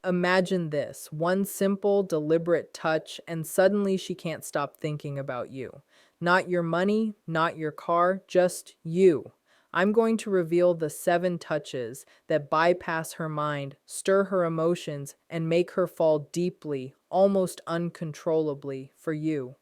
Imagine this one simple, deliberate touch, and suddenly she can't stop thinking about you. Not your money, not your car, just you. I'm going to reveal the 7 touches that bypass her mind, stir her emotions, and make her fall deeply, almost uncontrollably, for you.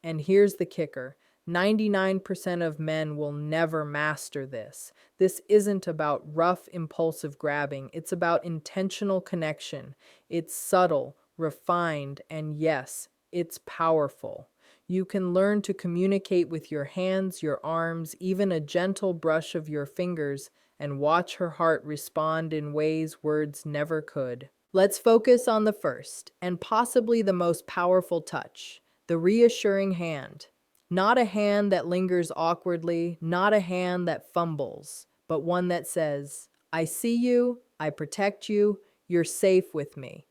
And here's the kicker: 99% of men will never master this. This isn't about rough, impulsive grabbing, it's about intentional connection. It's subtle, refined, and yes, it's powerful. You can learn to communicate with your hands, your arms, even a gentle brush of your fingers, and watch her heart respond in ways words never could. Let's focus on the first, and possibly the most powerful touch: the reassuring hand. Not a hand that lingers awkwardly, not a hand that fumbles, but one that says, I see you, I protect you, you're safe with me.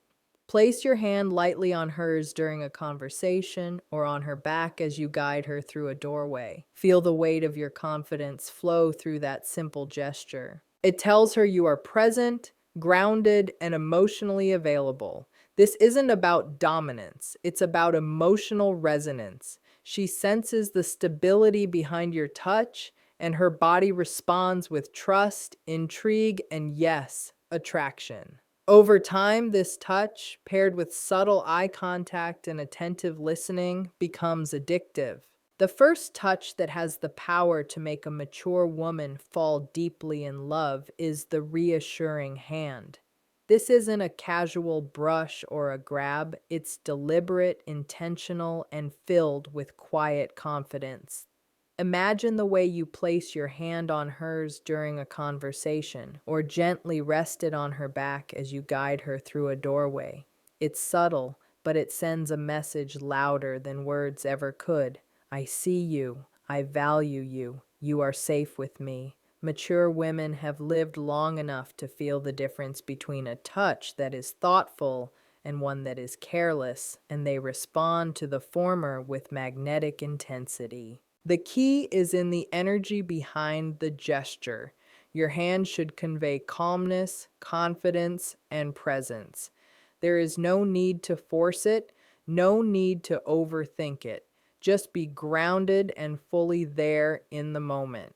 Place your hand lightly on hers during a conversation or on her back as you guide her through a doorway. Feel the weight of your confidence flow through that simple gesture. It tells her you are present, grounded, and emotionally available. This isn't about dominance, it's about emotional resonance. She senses the stability behind your touch, and her body responds with trust, intrigue, and yes, attraction. Over time, this touch, paired with subtle eye contact and attentive listening, becomes addictive. The first touch that has the power to make a mature woman fall deeply in love is the reassuring hand. This isn't a casual brush or a grab, it's deliberate, intentional, and filled with quiet confidence. Imagine the way you place your hand on hers during a conversation, or gently rest it on her back as you guide her through a doorway. It's subtle, but it sends a message louder than words ever could. I see you. I value you. You are safe with me. Mature women have lived long enough to feel the difference between a touch that is thoughtful and one that is careless, and they respond to the former with magnetic intensity. The key is in the energy behind the gesture. Your hand should convey calmness, confidence, and presence. There is no need to force it, no need to overthink it. Just be grounded and fully there in the moment.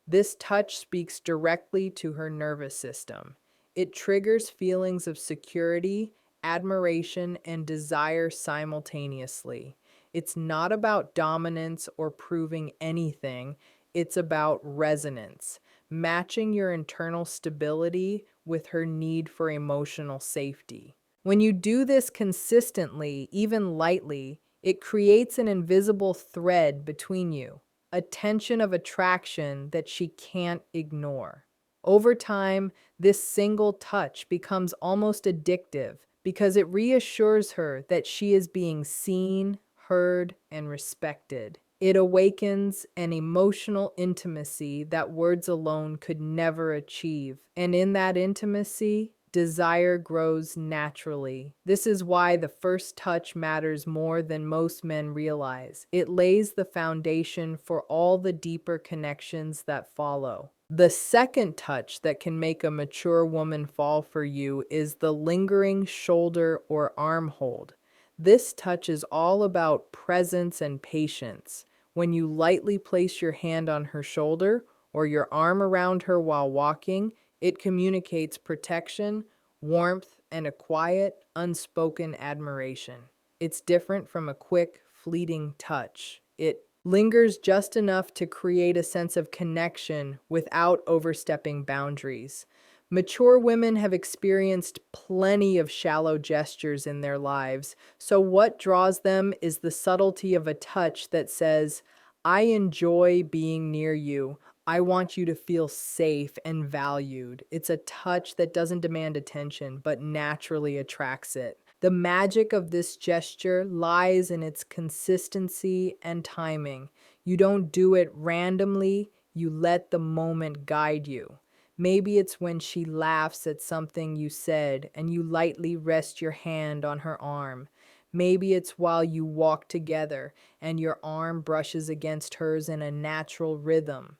This touch speaks directly to her nervous system. It triggers feelings of security, admiration, and desire simultaneously. It's not about dominance or proving anything, it's about resonance, matching your internal stability with her need for emotional safety. When you do this consistently, even lightly, it creates an invisible thread between you, a tension of attraction that she can't ignore. Over time, this single touch becomes almost addictive because it reassures her that she is being seen, heard, and respected. It awakens an emotional intimacy that words alone could never achieve. And in that intimacy, desire grows naturally. This is why the first touch matters more than most men realize. It lays the foundation for all the deeper connections that follow. The second touch that can make a mature woman fall for you is the lingering shoulder or arm hold. This touch is all about presence and patience. When you lightly place your hand on her shoulder or your arm around her while walking, it communicates protection, warmth, and a quiet, unspoken admiration. It's different from a quick, fleeting touch. It lingers just enough to create a sense of connection without overstepping boundaries. Mature women have experienced plenty of shallow gestures in their lives, so what draws them is the subtlety of a touch that says, I enjoy being near you. I want you to feel safe and valued. It's a touch that doesn't demand attention, but naturally attracts it. The magic of this gesture lies in its consistency and timing. You don't do it randomly, you let the moment guide you. Maybe it's when she laughs at something you said and you lightly rest your hand on her arm. Maybe it's while you walk together and your arm brushes against hers in a natural rhythm.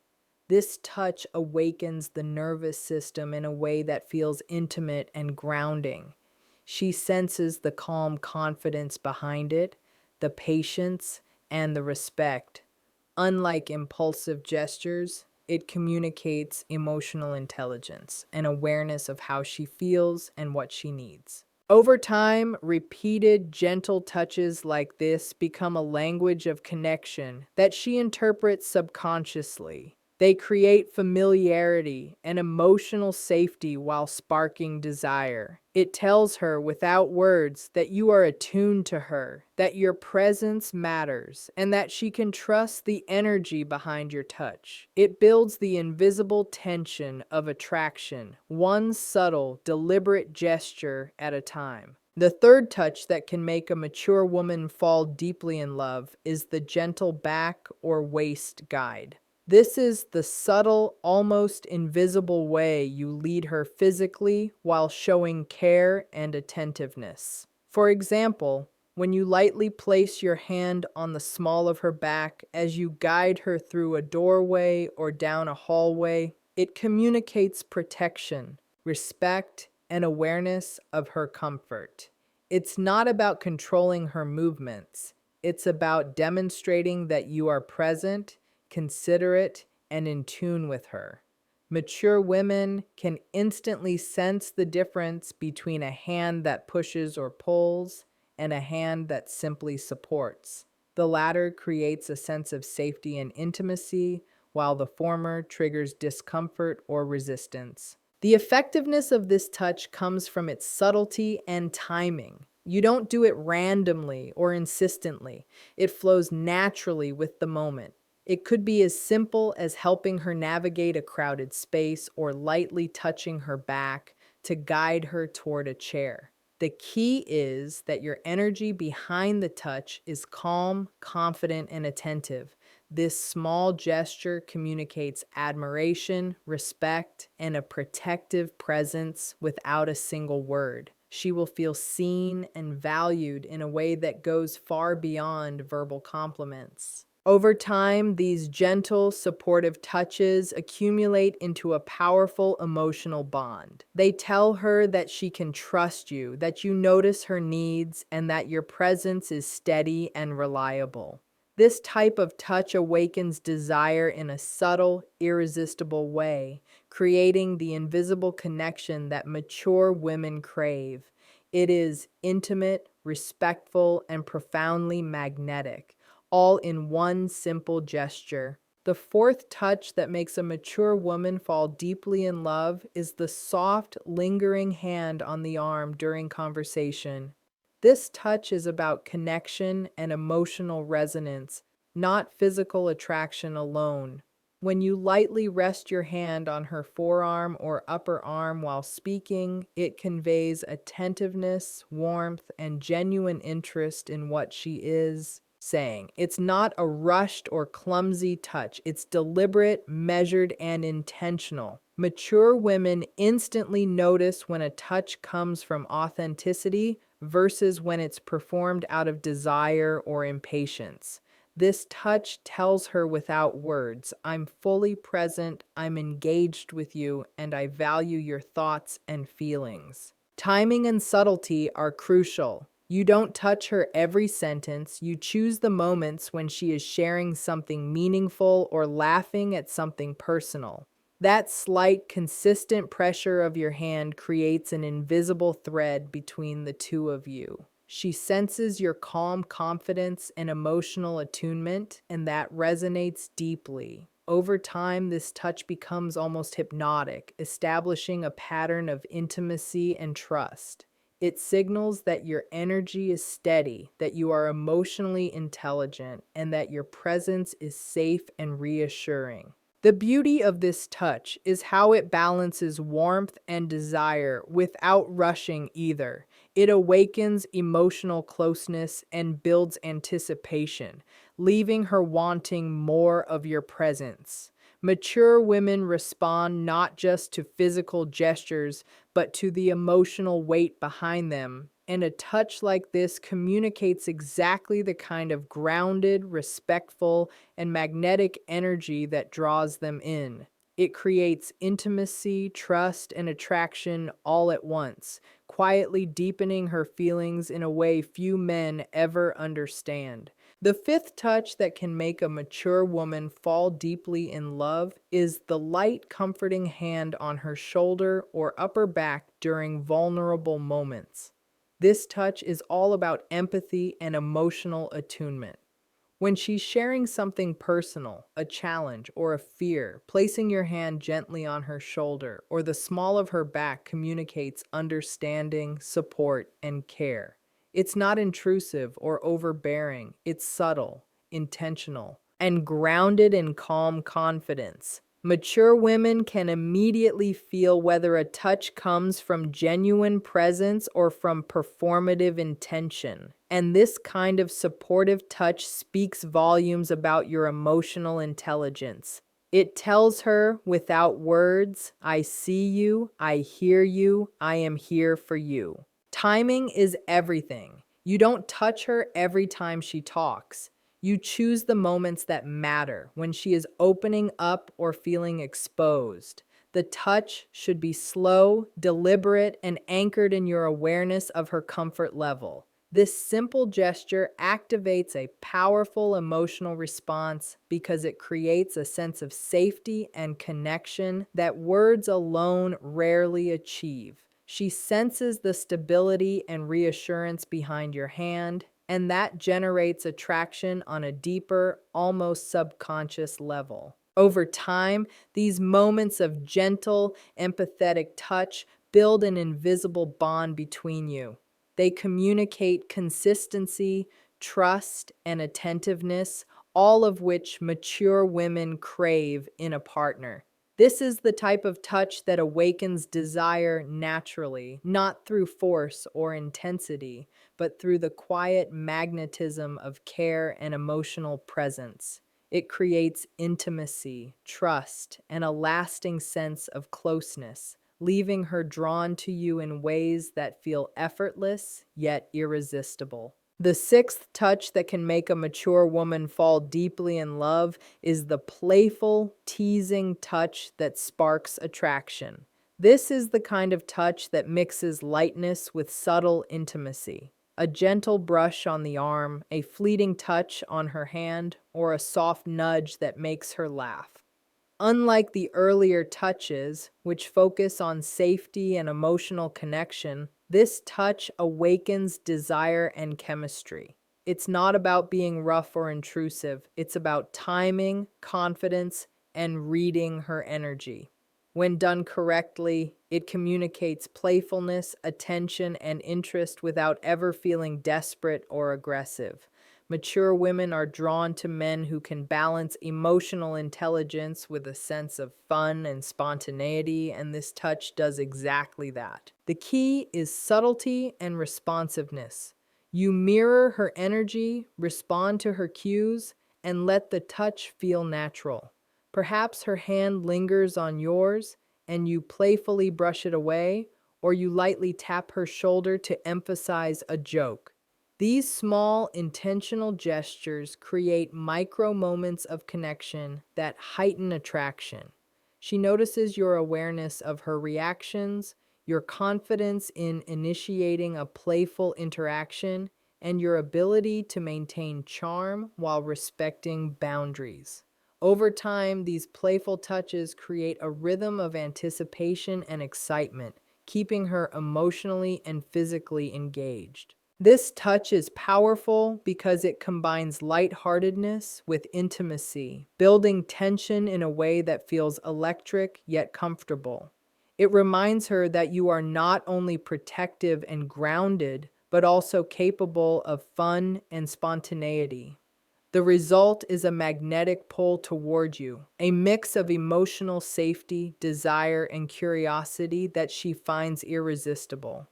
This touch awakens the nervous system in a way that feels intimate and grounding. She senses the calm confidence behind it, the patience, and the respect. Unlike impulsive gestures, it communicates emotional intelligence and awareness of how she feels and what she needs. Over time, repeated, gentle touches like this become a language of connection that she interprets subconsciously. They create familiarity and emotional safety while sparking desire. It tells her without words that you are attuned to her, that your presence matters, and that she can trust the energy behind your touch. It builds the invisible tension of attraction, one subtle, deliberate gesture at a time. The third touch that can make a mature woman fall deeply in love is the gentle back or waist guide. This is the subtle, almost invisible way you lead her physically while showing care and attentiveness. For example, when you lightly place your hand on the small of her back as you guide her through a doorway or down a hallway, it communicates protection, respect, and awareness of her comfort. It's not about controlling her movements, it's about demonstrating that you are present, considerate, and in tune with her. Mature women can instantly sense the difference between a hand that pushes or pulls and a hand that simply supports. The latter creates a sense of safety and intimacy, while the former triggers discomfort or resistance. The effectiveness of this touch comes from its subtlety and timing. You don't do it randomly or insistently. It flows naturally with the moment. It could be as simple as helping her navigate a crowded space or lightly touching her back to guide her toward a chair. The key is that your energy behind the touch is calm, confident, and attentive. This small gesture communicates admiration, respect, and a protective presence without a single word. She will feel seen and valued in a way that goes far beyond verbal compliments. Over time, these gentle, supportive touches accumulate into a powerful emotional bond. They tell her that she can trust you, that you notice her needs, and that your presence is steady and reliable. This type of touch awakens desire in a subtle, irresistible way, creating the invisible connection that mature women crave. It is intimate, respectful, and profoundly magnetic, all in one simple gesture. The fourth touch that makes a mature woman fall deeply in love is the soft, lingering hand on the arm during conversation. This touch is about connection and emotional resonance, not physical attraction alone. When you lightly rest your hand on her forearm or upper arm while speaking, it conveys attentiveness, warmth, and genuine interest in what she is saying. It's not a rushed or clumsy touch. It's deliberate, measured, and intentional. Mature women instantly notice when a touch comes from authenticity versus when it's performed out of desire or impatience. This touch tells her without words, I'm fully present, I'm engaged with you, and I value your thoughts and feelings. Timing and subtlety are crucial. You don't touch her every sentence, you choose the moments when she is sharing something meaningful or laughing at something personal. That slight, consistent pressure of your hand creates an invisible thread between the two of you. She senses your calm confidence and emotional attunement, and that resonates deeply. Over time, this touch becomes almost hypnotic, establishing a pattern of intimacy and trust. It signals that your energy is steady, that you are emotionally intelligent, and that your presence is safe and reassuring. The beauty of this touch is how it balances warmth and desire without rushing either. It awakens emotional closeness and builds anticipation, leaving her wanting more of your presence. Mature women respond not just to physical gestures, but to the emotional weight behind them. And a touch like this communicates exactly the kind of grounded, respectful, and magnetic energy that draws them in. It creates intimacy, trust, and attraction all at once, quietly deepening her feelings in a way few men ever understand. The fifth touch that can make a mature woman fall deeply in love is the light, comforting hand on her shoulder or upper back during vulnerable moments. This touch is all about empathy and emotional attunement. When she's sharing something personal, a challenge, or a fear, placing your hand gently on her shoulder or the small of her back communicates understanding, support, and care. It's not intrusive or overbearing, it's subtle, intentional, and grounded in calm confidence. Mature women can immediately feel whether a touch comes from genuine presence or from performative intention. And this kind of supportive touch speaks volumes about your emotional intelligence. It tells her without words, I see you, I hear you, I am here for you. Timing is everything. You don't touch her every time she talks. You choose the moments that matter when she is opening up or feeling exposed. The touch should be slow, deliberate, and anchored in your awareness of her comfort level. This simple gesture activates a powerful emotional response because it creates a sense of safety and connection that words alone rarely achieve. She senses the stability and reassurance behind your hand, and that generates attraction on a deeper, almost subconscious level. Over time, these moments of gentle, empathetic touch build an invisible bond between you. They communicate consistency, trust, and attentiveness, all of which mature women crave in a partner. This is the type of touch that awakens desire naturally, not through force or intensity, but through the quiet magnetism of care and emotional presence. It creates intimacy, trust, and a lasting sense of closeness, leaving her drawn to you in ways that feel effortless yet irresistible. The sixth touch that can make a mature woman fall deeply in love is the playful, teasing touch that sparks attraction. This is the kind of touch that mixes lightness with subtle intimacy. A gentle brush on the arm, a fleeting touch on her hand, or a soft nudge that makes her laugh. Unlike the earlier touches, which focus on safety and emotional connection, this touch awakens desire and chemistry. It's not about being rough or intrusive, it's about timing, confidence, and reading her energy. When done correctly, it communicates playfulness, attention, and interest without ever feeling desperate or aggressive. Mature women are drawn to men who can balance emotional intelligence with a sense of fun and spontaneity, and this touch does exactly that. The key is subtlety and responsiveness. You mirror her energy, respond to her cues, and let the touch feel natural. Perhaps her hand lingers on yours, and you playfully brush it away, or you lightly tap her shoulder to emphasize a joke. These small, intentional gestures create micro moments of connection that heighten attraction. She notices your awareness of her reactions, your confidence in initiating a playful interaction, and your ability to maintain charm while respecting boundaries. Over time, these playful touches create a rhythm of anticipation and excitement, keeping her emotionally and physically engaged. This touch is powerful because it combines lightheartedness with intimacy, building tension in a way that feels electric yet comfortable. It reminds her that you are not only protective and grounded, but also capable of fun and spontaneity. The result is a magnetic pull toward you, a mix of emotional safety, desire, and curiosity that she finds irresistible.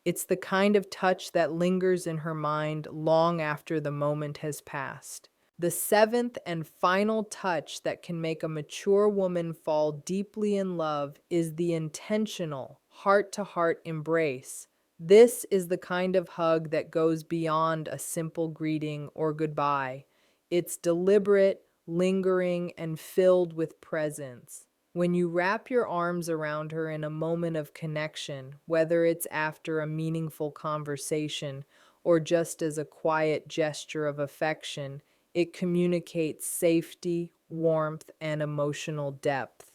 It's the kind of touch that lingers in her mind long after the moment has passed. The seventh and final touch that can make a mature woman fall deeply in love is the intentional, heart to heart embrace. This is the kind of hug that goes beyond a simple greeting or goodbye. It's deliberate, lingering, and filled with presence. When you wrap your arms around her in a moment of connection, whether it's after a meaningful conversation or just as a quiet gesture of affection, it communicates safety, warmth, and emotional depth.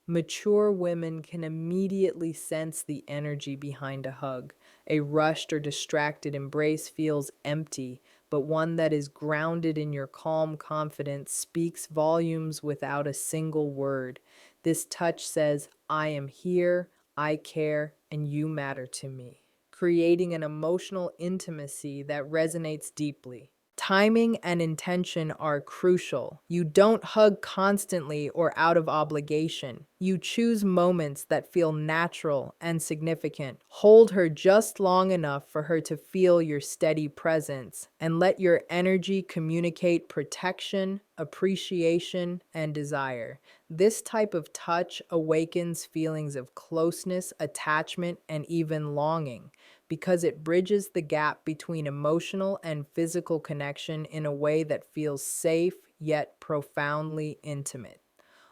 Mature women can immediately sense the energy behind a hug. A rushed or distracted embrace feels empty, but one that is grounded in your calm confidence speaks volumes without a single word. This touch says, I am here, I care, and you matter to me, creating an emotional intimacy that resonates deeply. Timing and intention are crucial. You don't hug constantly or out of obligation. You choose moments that feel natural and significant. Hold her just long enough for her to feel your steady presence, and let your energy communicate protection, appreciation, and desire. This type of touch awakens feelings of closeness, attachment, and even longing, because it bridges the gap between emotional and physical connection in a way that feels safe yet profoundly intimate.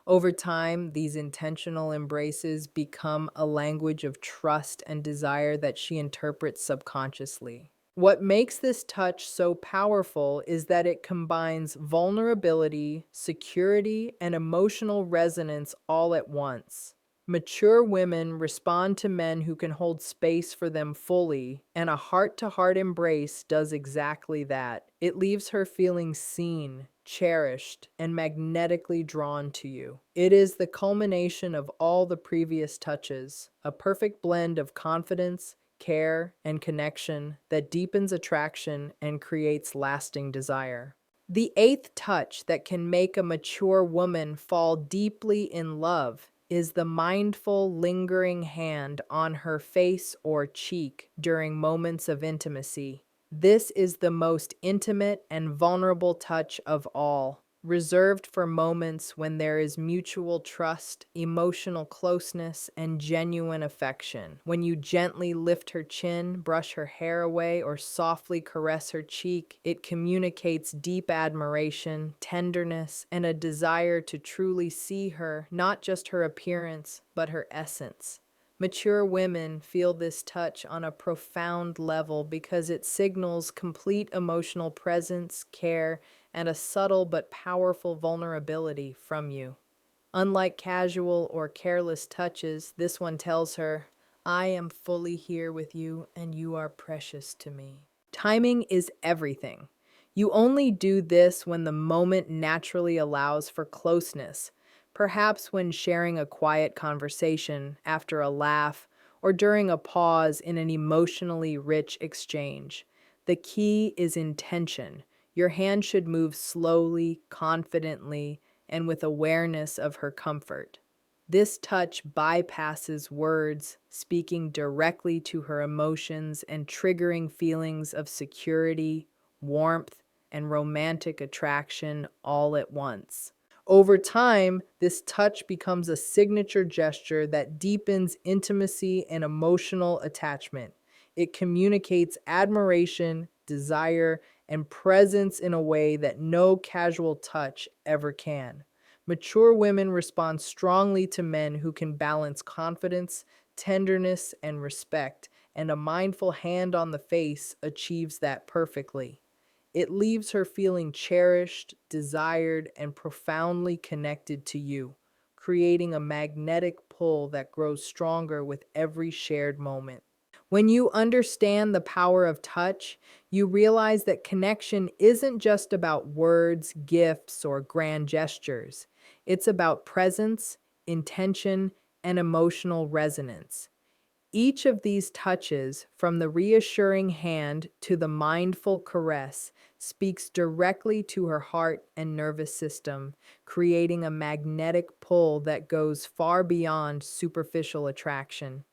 Over time, these intentional embraces become a language of trust and desire that she interprets subconsciously. What makes this touch so powerful is that it combines vulnerability, security, and emotional resonance all at once. Mature women respond to men who can hold space for them fully, and a heart to heart embrace does exactly that. It leaves her feeling seen, cherished, and magnetically drawn to you. It is the culmination of all the previous touches, a perfect blend of confidence, care, and connection that deepens attraction and creates lasting desire. The eighth touch that can make a mature woman fall deeply in love is the mindful, lingering hand on her face or cheek during moments of intimacy. This is the most intimate and vulnerable touch of all, reserved for moments when there is mutual trust, emotional closeness, and genuine affection. When you gently lift her chin, brush her hair away, or softly caress her cheek, it communicates deep admiration, tenderness, and a desire to truly see her, not just her appearance, but her essence. Mature women feel this touch on a profound level because it signals complete emotional presence, care, and a subtle but powerful vulnerability from you. Unlike casual or careless touches, this one tells her, I am fully here with you and you are precious to me. Timing is everything. You only do this when the moment naturally allows for closeness, perhaps when sharing a quiet conversation, after a laugh, or during a pause in an emotionally rich exchange. The key is intention. Your hand should move slowly, confidently, and with awareness of her comfort. This touch bypasses words, speaking directly to her emotions and triggering feelings of security, warmth, and romantic attraction all at once. Over time, this touch becomes a signature gesture that deepens intimacy and emotional attachment. It communicates admiration, desire, and presence in a way that no casual touch ever can. Mature women respond strongly to men who can balance confidence, tenderness, and respect, and a mindful hand on the face achieves that perfectly. It leaves her feeling cherished, desired, and profoundly connected to you, creating a magnetic pull that grows stronger with every shared moment. When you understand the power of touch, you realize that connection isn't just about words, gifts, or grand gestures. It's about presence, intention, and emotional resonance. Each of these touches, from the reassuring hand to the mindful caress, speaks directly to her heart and nervous system, creating a magnetic pull that goes far beyond superficial attraction.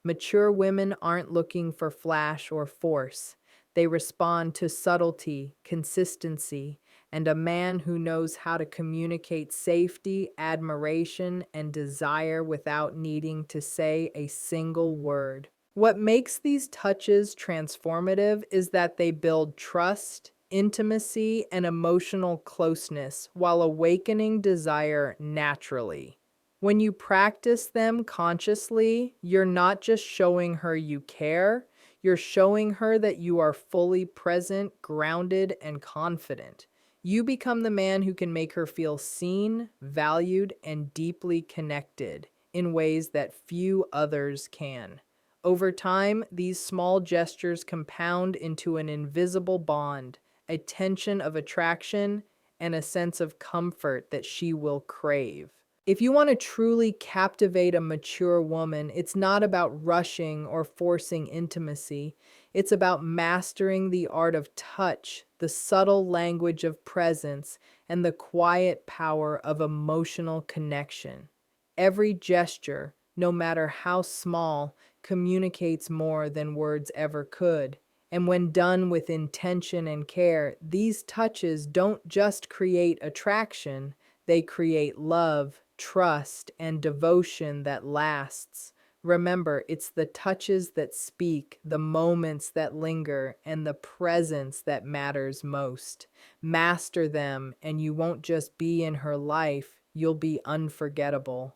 Mature women aren't looking for flash or force. They respond to subtlety, consistency, and a man who knows how to communicate safety, admiration, and desire without needing to say a single word. What makes these touches transformative is that they build trust, intimacy, and emotional closeness while awakening desire naturally. When you practice them consciously, you're not just showing her you care, you're showing her that you are fully present, grounded, and confident. You become the man who can make her feel seen, valued, and deeply connected in ways that few others can. Over time, these small gestures compound into an invisible bond, a tension of attraction, and a sense of comfort that she will crave. If you want to truly captivate a mature woman, it's not about rushing or forcing intimacy. It's about mastering the art of touch, the subtle language of presence, and the quiet power of emotional connection. Every gesture, no matter how small, communicates more than words ever could. And when done with intention and care, these touches don't just create attraction, they create love, trust, and devotion that lasts. Remember, it's the touches that speak, the moments that linger, and the presence that matters most. Master them, and you won't just be in her life, you'll be unforgettable.